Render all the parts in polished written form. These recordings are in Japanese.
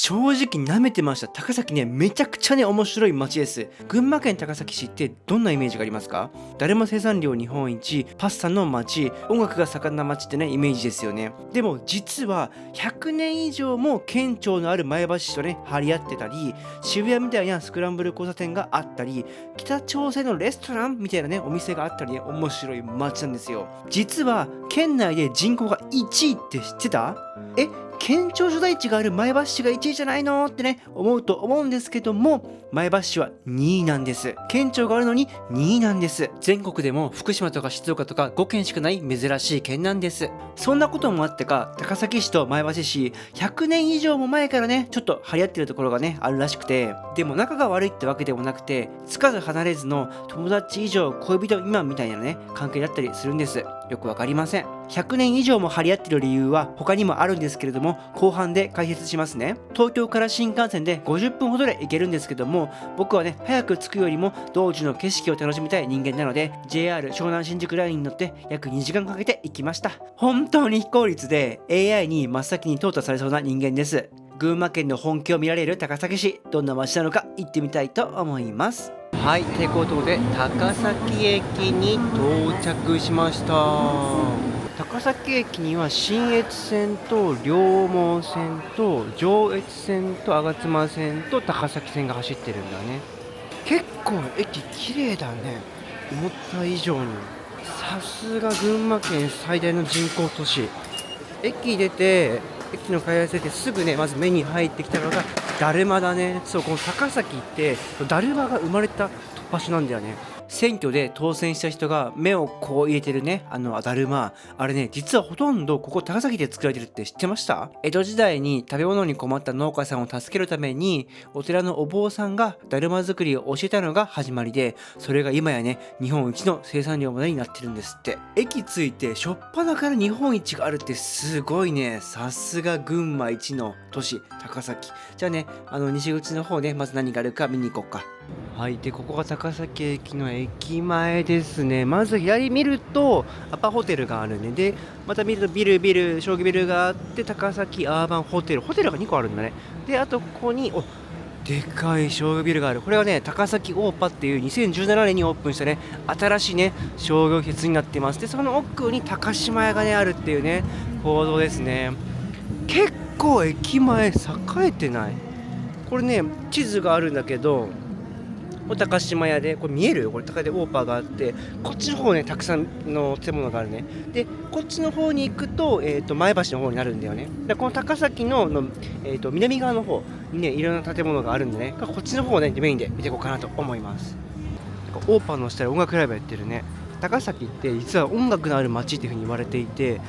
正直舐めてました。高崎ね、めちゃくちゃね、面白い街です。群馬県高崎市ってどんなイメージがありますか？だるま生産量日本一、パスタの街、音楽が盛んな街ってね、イメージですよね。でも実は100年以上も県庁のある前橋市とね、張り合ってたり、渋谷みたいなスクランブル交差点があったり、北朝鮮のレストランみたいなね、お店があったりね、面白い街なんですよ。実は県内で人口が1位って知ってた？県庁所在地がある前橋市が1位じゃないのってね、思うと思うんですけども、前橋市は2位なんです。県庁があるのに2位なんです。全国でも福島とか静岡とか5県しかない珍しい県なんです。そんなこともあってか、高崎市と前橋市100年以上も前からね、ちょっと張り合ってるところがね、あるらしくて、でも仲が悪いってわけでもなくて、つかず離れずの友達以上恋人未満みたいなね、関係だったりするんです。よくわかりません。100年以上も張り合ってる理由は他にもあるんですけれども、後半で解説しますね。東京から新幹線で50分ほどで行けるんですけども、僕はね、早く着くよりも道中の景色を楽しみたい人間なので、 JR 湘南新宿ラインに乗って約2時間かけて行きました。本当に非効率で AI に真っ先に淘汰されそうな人間です。群馬県の本気を見られる高崎市、どんな街なのか行ってみたいと思います。はい、ということで高崎駅に到着しました。高崎駅には新越線と両毛線と上越線と吾妻線と高崎線が走ってるんだね。結構駅綺麗だね、思った以上に。さすが群馬県最大の人口都市。駅出て、駅の改札出てすぐね、まず目に入ってきたのがだるまだね。そう、この高崎ってだるまが生まれた場所なんだよね。選挙で当選した人が目をこう入れてるね、だるま、あれね、実はほとんどここ高崎で作られてるって知ってました？江戸時代に食べ物に困った農家さんを助けるためにお寺のお坊さんがだるま作りを教えたのが始まりで、それが今やね、日本一の生産量までになってるんですって。駅着いて初っ端から日本一があるってすごいね。さすが群馬一の都市高崎。じゃあね、西口の方ね、まず何があるか見に行こうか。はい、でここが高崎駅の駅前ですね。まず左見るとアパホテルがあるね。でまた見るとビル将棋ビルがあって、高崎アーバンホテルが2個あるんだね。であとここにでかい商業ビルがある。これはね、高崎オーパっていう2017年にオープンしたね、新しいね、商業施設になっています。でその奥に高島屋がねあるっていうね、報道ですね。結構駅前栄えてない？これね、地図があるんだけど、高島屋で、これ見える？これ高いでオーパーがあって、こっちの方ね、たくさんの建物があるね。でこっちの方に行くと、前橋の方になるんだよね。でこの高崎の、南側の方にね、いろんな建物があるんでね、こっちの方をね、メインで見ていこうかなと思います。オーパーの下で音楽ライブやってるね。高崎って実は音楽のある街っていう風に言われていて、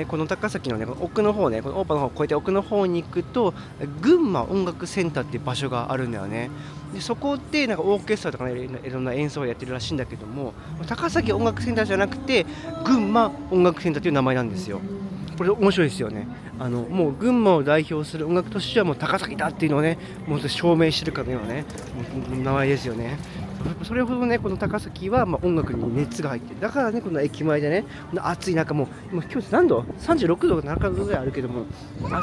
この高崎のね、この奥の方ね、このオーパーの方を越えて奥の方に行くと、群馬音楽センターっていう場所があるんだよね。でそこでなんかオーケストラとかね、いろんな演奏をやってるらしいんだけども、高崎音楽センターじゃなくて群馬音楽センターという名前なんですよ。これ面白いですよね。もう群馬を代表する音楽としてはもう高崎だっていうのをね、もう証明してるかのようなね、名前ですよね。それほどね、この高崎は音楽に熱が入ってる。だからね、この駅前でね、この暑い中も今日何度 ?36 度7度ぐらいあるけども、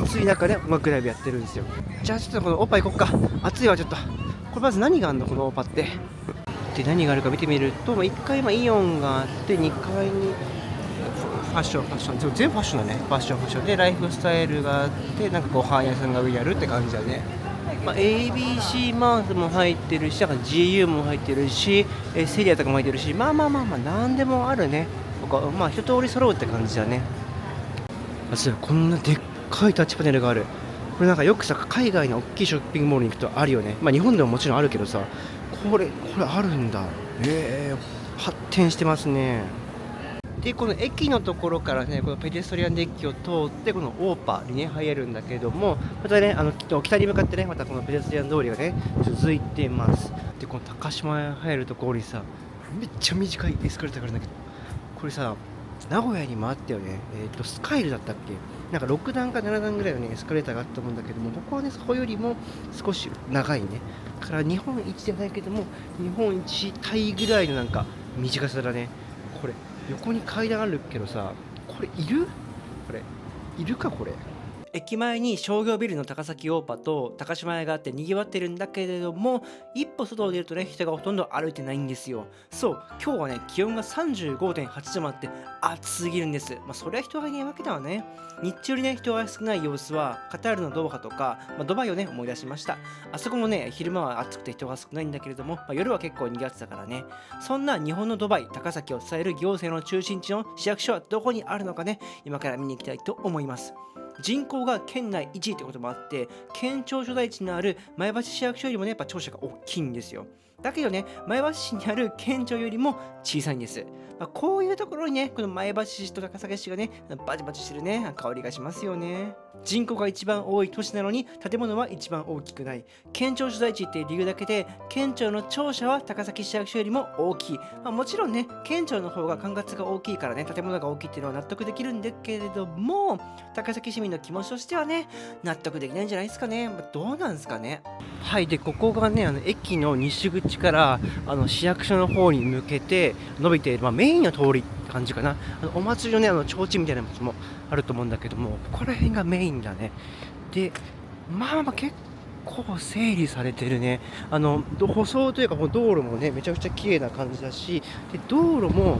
暑い中ね、音楽ライブやってるんですよ。じゃあちょっとこのオーパー行こっか。暑いわちょっと。これまず何があるのこのオーパーって。で何があるか見てみると、1階イオンがあって、2階にファッション全部ファッションだね。ファッションでライフスタイルがあって、なんかご飯屋さんが上にあるって感じだね。ABC マートも入ってるし、なんか GU も入ってるし、セリアとかも入ってるし、なんでもあるね。一通り揃うって感じだね。こんなでっかいタッチパネルがある。これなんかよくさ、海外の大きいショッピングモールに行くとあるよね。日本でももちろんあるけどさ、これあるんだ。発展してますね。でこの駅のところからね、このペデストリアンデッキを通ってこのオーパーにね入るんだけども、またね北に向かってね、またこのペデストリアン通りがね続いています。でこの高島屋入るところにさ、めっちゃ短いエスカレーターがあるんだけど、これさ名古屋にもあったよね。スカイルだったっけ、なんか6段か7段ぐらいのねエスカレーターがあったと思うんだけども、ここはねそこよりも少し長いね。だから日本一じゃないけども日本一タイぐらいのなんか短さだね。これ横に階段あるけどさ、これいるかこれ。駅前に商業ビルの高崎大場と高島屋があって賑わってるんだけれども、一歩外を出るとね、人がほとんど歩いてないんですよ。そう、今日はね、気温が 35.8 度もあって暑すぎるんです。そりゃ人がいないわけだわね。日中にね、人が少ない様子はカタールのドーハとか、ドバイをね、思い出しました。あそこもね、昼間は暑くて人が少ないんだけれども、夜は結構賑わってたからね。そんな日本のドバイ、高崎を伝える行政の中心地の市役所はどこにあるのかね、今から見に行きたいと思います。人口が県内1位ってこともあって、県庁所在地のある前橋市役所よりもね、やっぱ庁舎が大きいんですよ。だけどね、前橋市にある県庁よりも小さいんです。こういうところにね、この前橋市と高崎市がね、バチバチしてるね、香りがしますよね。人口が一番多い都市なのに建物は一番大きくない。県庁所在地っていう理由だけで、県庁の庁舎は高崎市役所よりも大きい。もちろんね、県庁の方が管轄が大きいからね、建物が大きいっていうのは納得できるんだけれども、高崎市民の気持ちとしてはね、納得できないんじゃないですかね。どうなんですかね。はい、でここがね、駅の西口から市役所の方に向けて伸びている、メインの通りって感じかな。お祭りのね、提灯みたいなやつもあると思うんだけども、ここら辺がメインだね。で、結構整理されてるね。舗装というか道路もね、めちゃくちゃ綺麗な感じだし、で道路も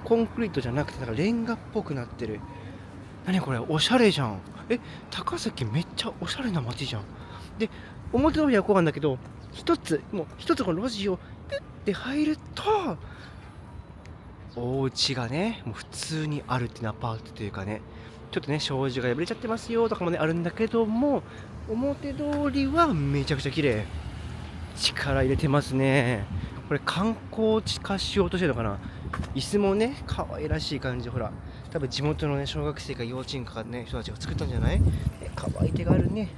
コンクリートじゃなくてレンガっぽくなってる。何これ、おしゃれじゃん。高崎めっちゃおしゃれな街じゃん。で、表通りはこうなんだけど、一つこの路地をピュッて入ると、お家がね、もう普通にあるっていうのアパートというかね、ちょっとね、障子が破れちゃってますよとかもね、あるんだけども、表通りはめちゃくちゃ綺麗。力入れてますね。これ観光地化しようとしてるのかな。椅子もね、可愛らしい感じ。ほら、多分地元のね、小学生か幼稚園かね、人たちが作ったんじゃない？可愛い手があるね。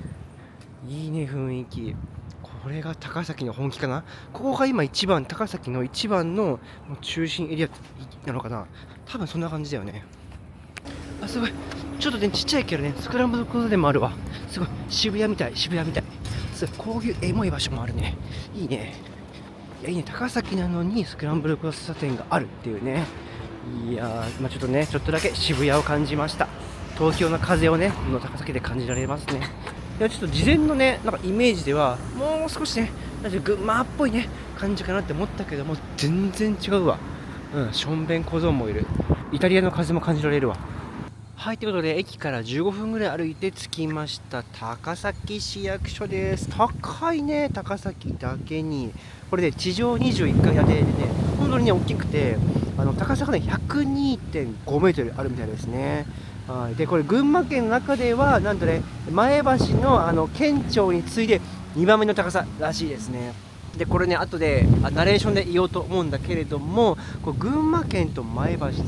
いいね、雰囲気。これが高崎の本気かな。ここが今高崎の一番の中心エリアなのかな。多分そんな感じだよね。すごい。ちょっとね、ちっちゃいけどね、スクランブル交差点もあるわ。すごい。渋谷みたい。こういうエモい場所もあるね。いいね。いいね。高崎なのにスクランブル交差点があるっていうね。いやー、ちょっとね、ちょっとだけ渋谷を感じました。東京の風をね、この高崎で感じられますね。いや、ちょっと事前のね、イメージではもう少しね、群馬っぽいね、感じかなって思ったけども、全然違うわ。しょんべん小僧もいる。イタリアの風も感じられるわ。はい、ということで駅から15分ぐらい歩いて着きました。高崎市役所です。高いね、高崎だけに。これで地上21階建てでね、本当にね、大きくて、高さがね、102.5 メートルあるみたいですね。で、これ群馬県の中では、なんとね、前橋の県庁に次いで2番目の高さらしいですね。でこれね、後でナレーションで言おうと思うんだけれども、こう群馬県と前橋ってね、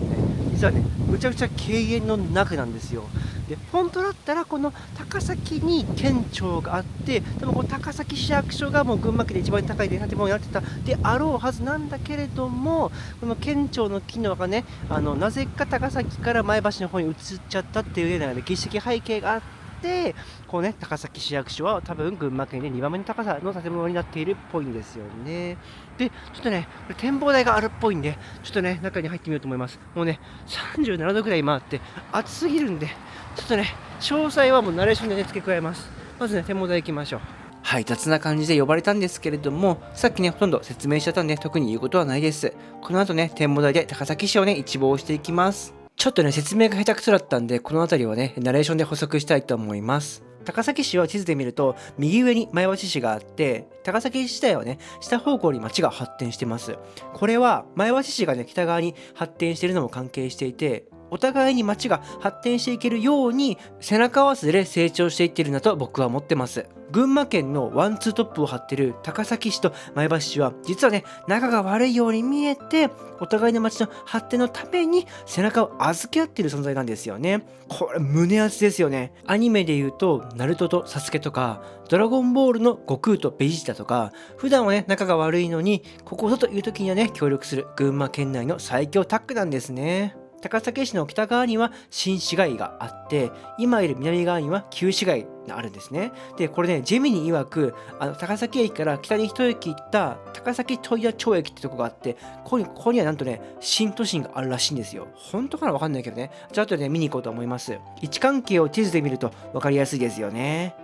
実はね、むちゃくちゃ敬遠の中なんですよ。で本当だったらこの高崎に県庁があって、でもこの高崎市役所がもう群馬県で一番高い建物になってたであろうはずなんだけれども、この県庁の機能がね、なぜか高崎から前橋の方に移っちゃったっていうような歴史的背景があって、こうね、高崎市役所は多分群馬県で2番目の高さの建物になっているっぽいんですよね。で、ちょっとね、これ展望台があるっぽいんで、ちょっとね、中に入ってみようと思います。もうね、37度ぐらい今あって、暑すぎるんで、ちょっとね、詳細はもうナレーションでね、付け加えます。まずね、展望台行きましょう。はい、雑な感じで呼ばれたんですけれども、さっきね、ほとんど説明しちゃったんで、特に言うことはないです。この後ね、展望台で高崎市をね、一望していきます。ちょっとね、説明が下手くそだったんで、この辺りはね、ナレーションで補足したいと思います。高崎市は地図で見ると、右上に前橋市があって、高崎市自体はね、下方向に町が発展してます。これは、前橋市がね、北側に発展しているのも関係していて、お互いに町が発展していけるように背中合わせで成長していってるんだと僕は思ってます。群馬県のワンツートップを張ってる高崎市と前橋市は実はね、仲が悪いように見えて、お互いの町の発展のために背中を預け合っている存在なんですよね。これ胸熱ですよね。アニメで言うとナルトとサスケとか、ドラゴンボールの悟空とベジータとか、普段はね仲が悪いのにここぞという時にはね協力する群馬県内の最強タッグなんですね。高崎市の北側には新市街があって、今いる南側には旧市街があるんですね。でこれね、ジェミニ曰く高崎駅から北に一駅行った高崎問屋町駅ってとこがあって、ここにはなんとね新都心があるらしいんですよ。本当かなわかんないけどね。じゃあ後でね見に行こうと思います。位置関係を地図で見ると分かりやすいですよね。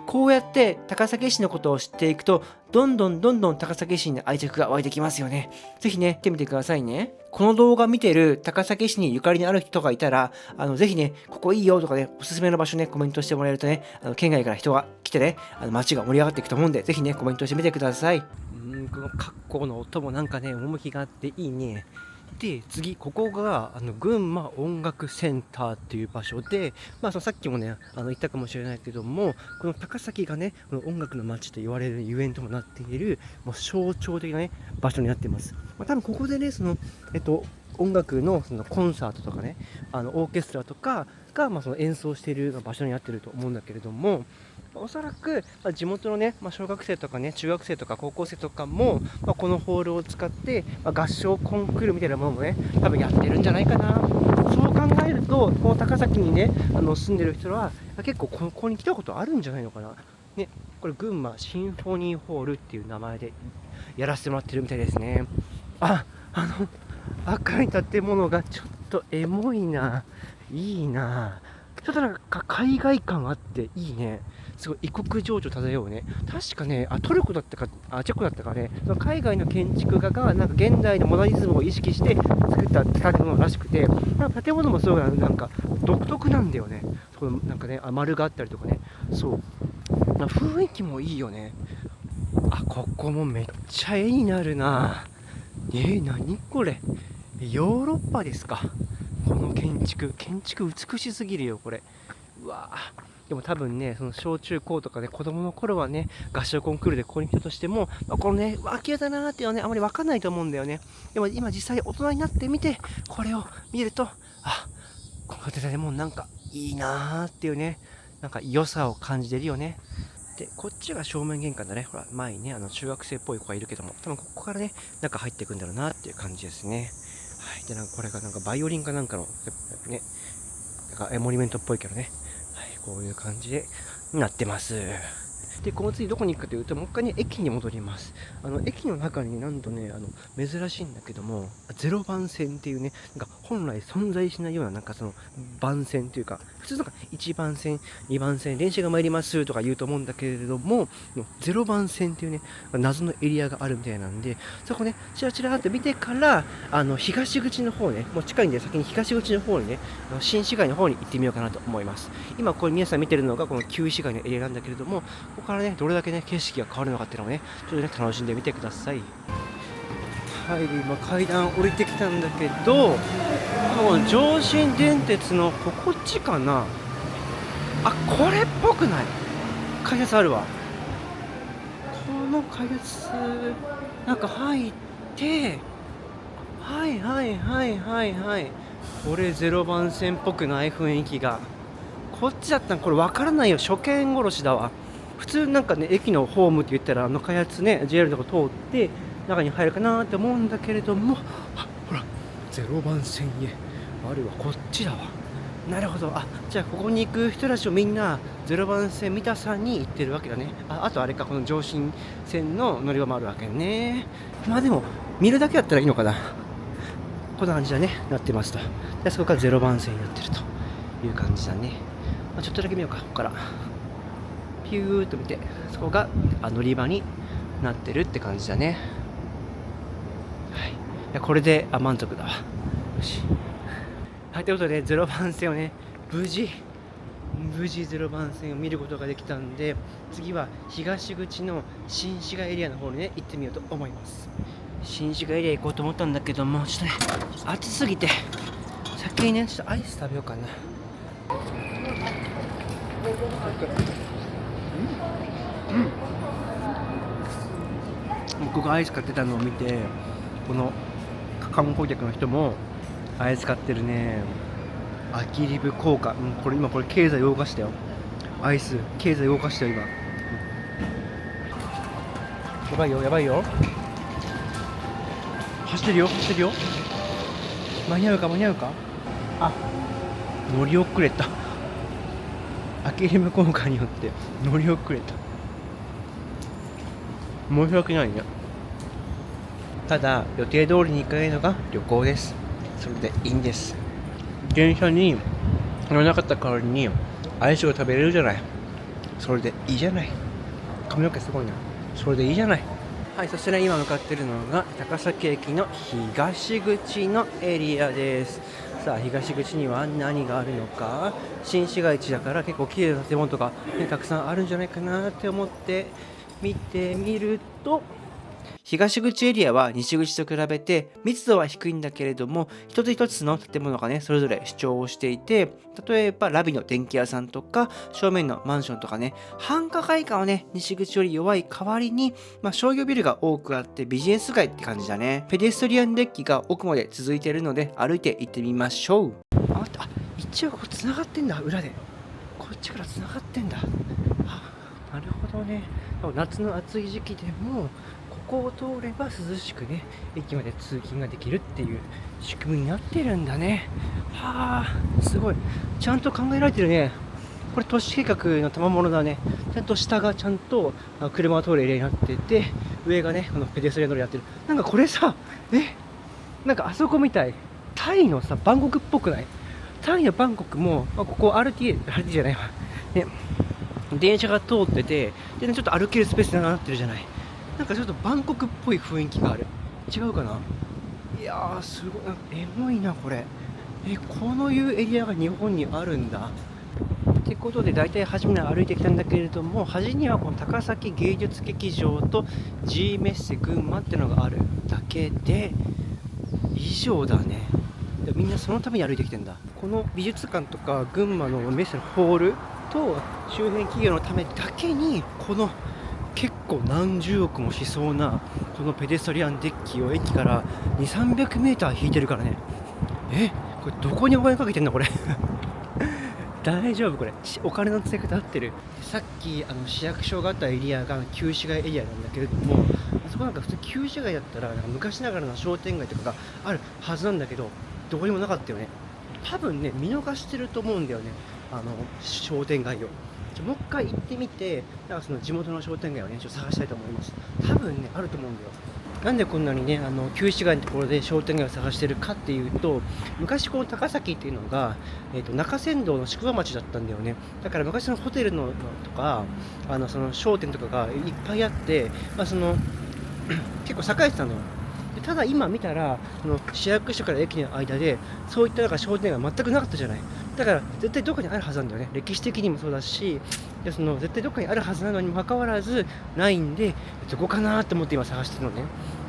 こうやって高崎市のことを知っていくと、どんどん高崎市に愛着が湧いてきますよね。ぜひね、行ってみてくださいね。この動画見てる高崎市にゆかりのある人がいたら、ぜひね、ここいいよとかね、おすすめの場所ね、コメントしてもらえるとね、県外から人が来てね、街が盛り上がっていくと思うんで、ぜひね、コメントしてみてください。この格好の音もなんかね、趣があっていいね。で次、ここが群馬音楽センターっていう場所で、さっきもね言ったかもしれないけども、この高崎がねこの音楽の街と言われるゆえんともなっているもう象徴的な、ね、場所になっています。多分ここでね音楽のそのコンサートとかね、オーケストラとかがその演奏している場所になっていると思うんだけれども、おそらく地元のね、小学生とかね、中学生とか高校生とかも、このホールを使って、合唱コンクールみたいなものもね、多分やってるんじゃないかな。そう考えると、この高崎にね、住んでる人は結構ここに来たことあるんじゃないのかな。ね、これ群馬シンフォニーホールっていう名前でやらせてもらってるみたいですね。赤い建物がちょっとエモいな。いいな。ちょっとなんか海外感あっていいね。すごい異国情緒漂うね。確かね、トルコだったか、チェコだったかね、その海外の建築家がなんか現代のモダニズムを意識して作った建物らしくて、建物もすごいなんか独特なんだよね。そのなんかね、丸があったりとかね、そう雰囲気もいいよね。ここもめっちゃ絵になるな。何これ、ヨーロッパですか。この建築美しすぎるよこれ。うわでも多分ね、その小中高とかで子供の頃はね、合唱コンクールでここに来たとしても、このね、綺麗だなーっていうのはね、あまり分かんないと思うんだよね。でも今実際大人になってみて、これを見ると、この建物なんかいいなーっていうね、なんか良さを感じてるよね。で、こっちが正面玄関だね。ほら、前にね、中学生っぽい子がいるけども、多分ここからね、中入っていくんだろうなっていう感じですね。はい。で、なんかこれがなんかバイオリンかなんかの、ね、なんかモニュメントっぽいけどね。こういう感じでなってます。で、この次どこに行くかというと、もう一回ね、駅に戻ります。駅の中になんとね、珍しいんだけども、0番線っていうね、なんか本来存在しないような、なんかその番線というか、普通なんか1番線、2番線、電車が参りますとか言うと思うんだけれども、0番線っていうね、謎のエリアがあるみたいなんで、そこね、チラチラって見てから、東口の方ね、もう近いんで、先に東口の方にね、新市街の方に行ってみようかなと思います。今、これ皆さん見てるのが、この旧市街のエリアなんだけれども、ここからね、どれだけね、景色が変わるのかっていうのをね、ちょっとね、楽しんでみてください。はい、今階段降りてきたんだけど、もう上信電鉄のこっちかな。これっぽくない？改札あるわ。この改札、なんか入って、はい。これ0番線っぽくない雰囲気が。こっちだったらこれ分からないよ。初見殺しだわ。普通なんかね、駅のホームって言ったら開発ね、JR のとこ通って中に入るかなって思うんだけれども、ほら0番線へあるわ。こっちだわ。なるほど。じゃあここに行く人たちをみんな0番線三田さんに行ってるわけだね。あとあれか、この上信線の乗り場もあるわけね。でも見るだけだったらいいのかな。こんな感じだね、なってますと。で、そこから0番線になってるという感じだね。ちょっとだけ見ようか。ここからピューっと見て、そこが乗り場になってるって感じだね。はい。これで満足だわ。よし。はい、ということで0番線をね、無事0番線を見ることができたんで、次は東口の新市街エリアの方にね、行ってみようと思います。新市街エリア行こうと思ったんだけども、ちょっとね、暑すぎて先にね、ちょっとアイス食べようかな。僕がアイス買ってたのを見て、この観光客の人もアイス買ってるね。アキリブ効果、これ経済動かしたよ。アイス経済動かしたよ今。やばいよ。走ってるよ。間に合うか。あ、乗り遅れた。アキリム効果によって乗り遅れた。申し訳ないね。ただ予定通りに行かないのが旅行です。それでいいんです。電車に乗らなかった代わりにアイスを食べれるじゃない。それでいいじゃない。髪の毛すごいな。それでいいじゃない。はい、そしてね、今向かっているのが高崎駅の東口のエリアです。さあ、東口には何があるのか。新市街地だから結構綺麗な建物とか、ね、たくさんあるんじゃないかなって思って見てみると、東口エリアは西口と比べて密度は低いんだけれども、一つ一つの建物がねそれぞれ主張をしていて、例えばラビの電気屋さんとか正面のマンションとかね、繁華街感はね西口より弱い代わりに、商業ビルが多くあってビジネス街って感じだね。ペデストリアンデッキが奥まで続いているので歩いて行ってみましょう。一応ここ繋がってんだ。裏でこっちから繋がってんだ。なるほどね。夏の暑い時期でもここを通れば涼しくね駅まで通勤ができるっていう仕組みになってるんだね。はあ、すごいちゃんと考えられてるね。これ都市計画の賜物だね。ちゃんと下がちゃんと車が通るエリアになってて、上がねこのペデストリアン通りやってる。なんかこれさ、なんかあそこみたい。タイのさバンコクっぽくない？タイのバンコクも、ここ RT じゃないわね、電車が通ってて、で、ちょっと歩けるスペースになってるじゃない。なんかちょっとバンコクっぽい雰囲気がある。違うかな。いやーすごい、なんかエモいなこれ。このいうエリアが日本にあるんだってことで、大体初めに歩いてきたんだけれども、端にはこの高崎芸術劇場と G メッセ群馬ってのがあるだけで以上だね。みんなそのために歩いてきてんだ。この美術館とか群馬のメッセのホールと周辺企業のためだけに、この結構何十億もしそうなこのペデストリアンデッキを駅から2、300メーター引いてるからね。これどこにお金かけてんのこれ大丈夫これ。お金の使い方合ってる。さっき市役所があったエリアが旧市街エリアなんだけれども、あそこなんか普通旧市街だったらなんか昔ながらの商店街とかがあるはずなんだけど、どこにもなかったよね。多分ね見逃してると思うんだよね、商店街を。もう一回行ってみて、なんかその地元の商店街をねちょっと探したいと思います。多分ねあると思うんだよ。なんでこんなにね旧市街のところで商店街を探してるかっていうと、昔この高崎っていうのが、中山道の宿場町だったんだよね。だから昔のホテルのとかその商店とかがいっぱいあって、その結構栄えてたのよ。ただ今見たらその市役所から駅の間でそういったなんか商店街全くなかったじゃない。だから絶対どこかにあるはずなんだよね。歴史的にもそうだし、でその絶対どこかにあるはずなのにもかかわらずないんで、どこかなって思って今探してるのね。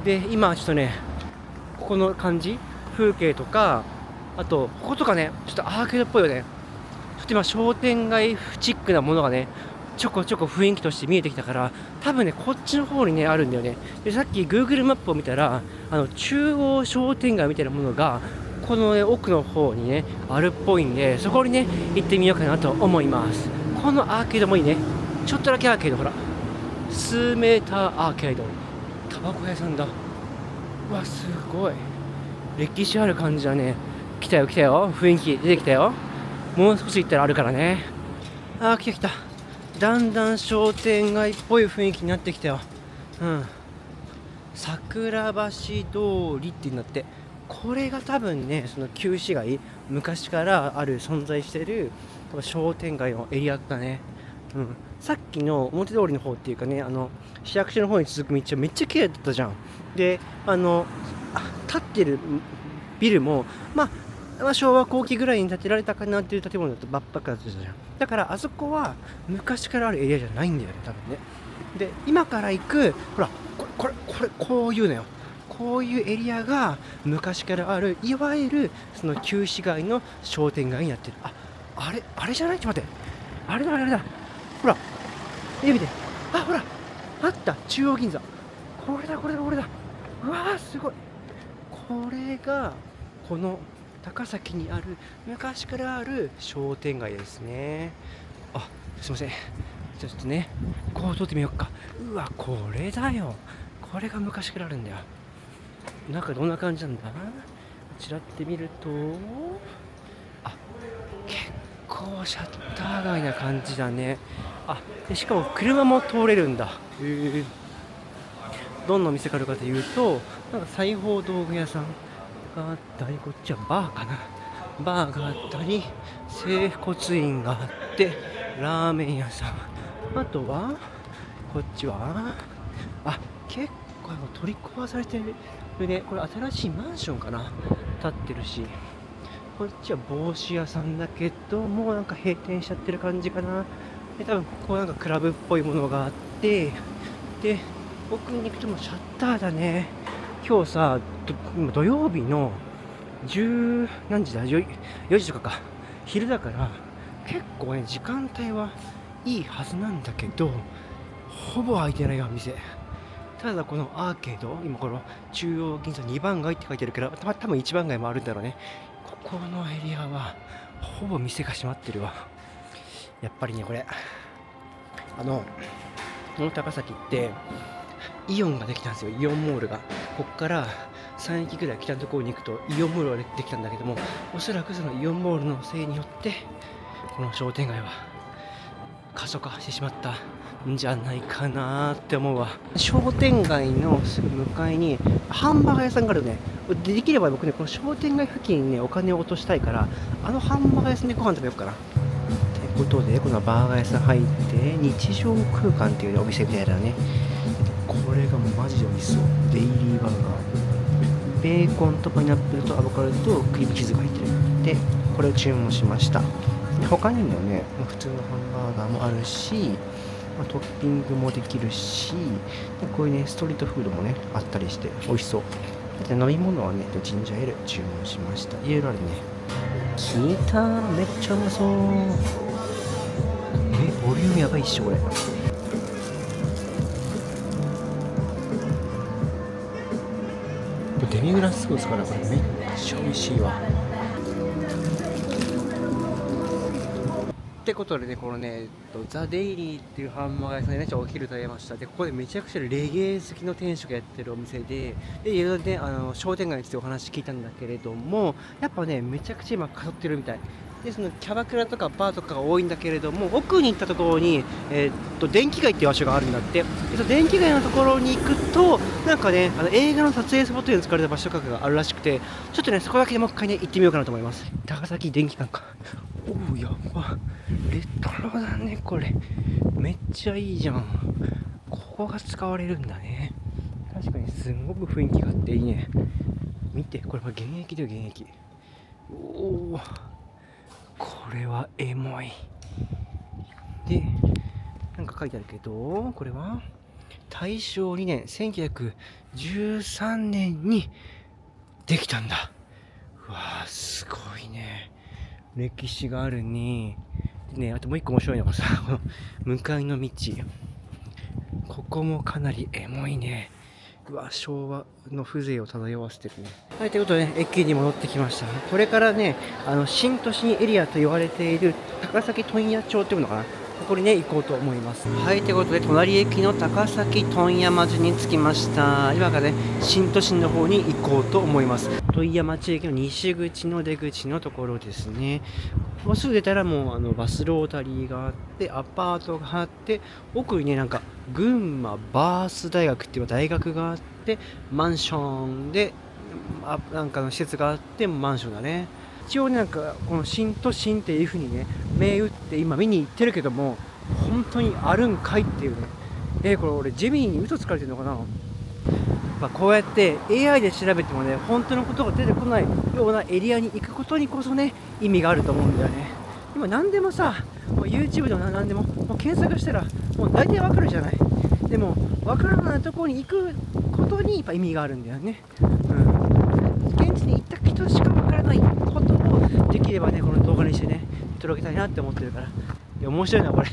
で今ちょっとねここの感じ、風景とか、あとこことかねちょっとアーケードっぽいよね。ちょっと今商店街チックなものがねちょこちょこ雰囲気として見えてきたから、多分ねこっちの方にねあるんだよね。でさっき Google マップを見たら中央商店街みたいなものがこの、奥の方にねあるっぽいんで、そこにね行ってみようかなと思います。このアーケードもいいね。ちょっとだけアーケード、ほら数メーターアーケード、タバコ屋さんだ。うわすごい歴史ある感じだね。来たよ来たよ、雰囲気出てきたよ。もう少し行ったらあるからね。来た来た。だんだん商店街っぽい雰囲気になってきたよ。桜橋通りってなって、これが多分ねその旧市街、昔からある存在してる多分商店街のエリアだね。さっきの表通りの方っていうかね、市役所の方に続く道はめっちゃ綺麗だったじゃん。で立ってるビルも昭和後期ぐらいに建てられたかなっていう建物だとばっかだったじゃん。だからあそこは昔からあるエリアじゃないんだよね多分ね。で今から行くほらこれこういうのよ。こういうエリアが昔からあるいわゆるその旧市街の商店街になってる。あれじゃない？ちょっと待って、あれだほら見て、ほらあった、中央銀座。これだうわーすごい。これがこの高崎にある昔からある商店街ですね。すいません、ちょっとねこう通ってみようか。うわこれだよ、これが昔からあるんだよ。中どんな感じなんだ。ちらってみると構シャッター街な感じだね。でしかも車も通れるんだ。どんなお店があるかというと、なんか裁縫道具屋さんがあったり、こっちはバーかな、バーがあったり、整骨院があって、ラーメン屋さん、あとはこっちは結構取り壊されてるね。これ新しいマンションかな、建ってるし、こっちは帽子屋さんだけどもうなんか閉店しちゃってる感じかな。で多分ここなんかクラブっぽいものがあって、で奥に行くともシャッターだね。今日さ、今土曜日の10何時だ、4時とかか、昼だから結構ね時間帯はいいはずなんだけど、ほぼ開いてないよ店。ただこのアーケード、今この中央銀座2番街って書いてるけど、多分1番街もあるんだろうね。ここのエリアはほぼ店が閉まってるわ。やっぱりね、これこの高崎ってイオンができたんですよ。イオンモールがこっから3駅ぐらい北のところに行くとイオンモールができたんだけども、おそらくそのイオンモールのせいによってこの商店街は過疎化してしまったんじゃないかなって思うわ。商店街のすぐ向かいにハンバーガー屋さんがあるね。できれば僕ね、この商店街付近にねお金を落としたいから、ハンバーガー屋さんでご飯食べようかな。ということで、このバーガー屋さん入って日常空間っていうお店みたいだね。これがもうマジで美味しそう。デイリーバーガー、ベーコンとパイナップルとアボカドとクリームチーズが入ってる。でこれを注文しました。で他にもね普通のハンバーガーもあるし、トッピングもできるし、でこういうねストリートフードもねあったりして美味しそう。で飲み物はねジンジャーエール注文しました。いろいろあるね。聞いた、めっちゃうまそう。ボリュームやばいっしょこれ。デミグラスソースからこれめっちゃ美味しいわ。ってことでね、このね、ザ・デイリーっていうハンバーガー屋さんでね、お昼食べました。で、ここでめちゃくちゃレゲエ好きの店主がやってるお店で、いろいろね、商店街についてお話聞いたんだけれども、やっぱね、めちゃくちゃ今通ってるみたい。で、そのキャバクラとかバーとかが多いんだけれども、奥に行ったところに、電気街っていう場所があるんだって。で、その電気街のところに行くと、なんかね、映画の撮影スポットに使われた場所とかがあるらしくて、ちょっとね、そこだけでもう一回ね、行ってみようかなと思います。高崎電気館か。おう、やば。レトロだね、これ。めっちゃいいじゃん。ここが使われるんだね。確かにすんごく雰囲気があっていいね。見て、これは現役だよ、現役。おお、これはエモい。で、なんか書いてあるけど、これは大正2年、1913年にできたんだ。うわー、すごいね。歴史があるね。でね、あともう一個面白いのがさ、この向かいの道。ここもかなりエモいね。うわ、昭和の風情を漂わせてるね。はい、ということでね、駅に戻ってきました。これからね、新都心エリアと言われている高崎問屋町っていうのかな。ここにね、行こうと思います。はい、ということで、隣駅の高崎問屋町に着きました。今からね、新都心の方に行こうと思います。問屋町駅の西口の出口のところですね。もうすぐ出たらもうバスロータリーがあって、アパートがあって、奥にね、なんか群馬バース大学っていう大学があって、マンションで、なんかの施設があって、マンションだね。一応ね、なんかこの新都心っていう風にね、銘打って今見に行ってるけども、本当にあるんかいっていうね。これ俺ジェミニーに嘘つかれてるのかな。こうやって AI で調べてもね、本当のことが出てこないようなエリアに行くことにこそね、意味があると思うんだよね。今何でもさ、もう YouTube でも何でも、もう検索したらもう大体わかるじゃない。でもわからないところに行くことにやっぱ意味があるんだよね。現地に行った人しかわからないことをできればね、この動画にしてね、届けたいなって思ってるから。いや、面白いなこれ。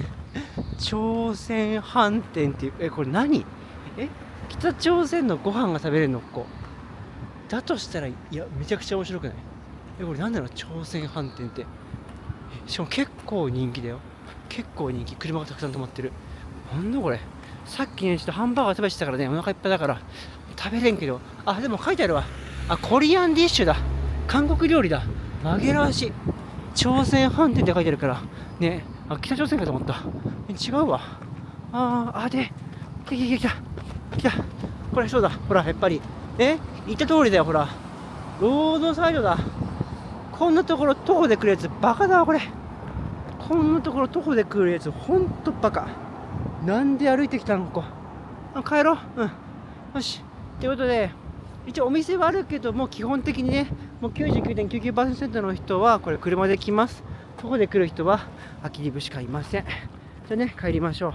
朝鮮飯店っていう、これ何？北朝鮮のご飯が食べれるのここだとしたら、いやめちゃくちゃ面白くない？これなんだろう、朝鮮飯店って。しかも結構人気だよ。結構人気。車がたくさん止まってる。なんだこれ。さっきねちょっとハンバーガー食べてたからね、お腹いっぱいだから食べれんけど、でも書いてあるわ。コリアンディッシュだ。韓国料理だ。紛らわしい。朝鮮飯店って書いてあるからね。北朝鮮かと思った。違うわ。で来た。これそうだ、ほらやっぱり言った通りだよ。ほらロードサイドだ。こんなところ徒歩で来るやつバカだわ。これこんなところ徒歩で来るやつほんとバカ。なんで歩いてきたのここ。帰ろう。よし。ということで一応お店はあるけども、基本的にねもう 99.99% の人はこれ車で来ます。徒歩で来る人は空きリブしかいません。じゃあね、帰りましょう。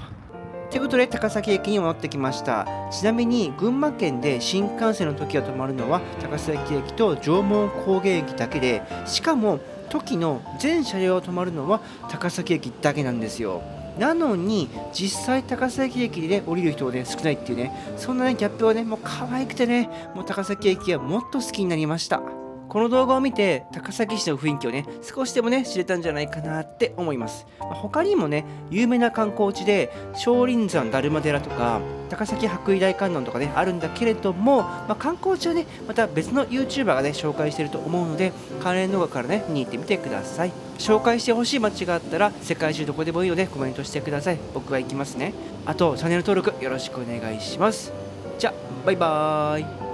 ということで高崎駅に戻ってきました。ちなみに群馬県で新幹線の時が止まるのは高崎駅と縄文工芸駅だけで、しかも時の全車両が止まるのは高崎駅だけなんですよ。なのに実際高崎駅で、ね、降りる人が、ね、少ないっていうね、そんな、ね、ギャップはねもう可愛くてね、もう高崎駅はもっと好きになりました。この動画を見て高崎市の雰囲気をね少しでもね知れたんじゃないかなって思います。他にもね有名な観光地で少林山だるま寺とか高崎白衣大観音とかねあるんだけれども、観光地はねまた別の YouTuber がね紹介してると思うので、関連動画からね見に行ってみてください。紹介してほしい街があったら世界中どこでもいいのでコメントしてください。僕は行きますね。あとチャンネル登録よろしくお願いします。じゃあバイバーイ。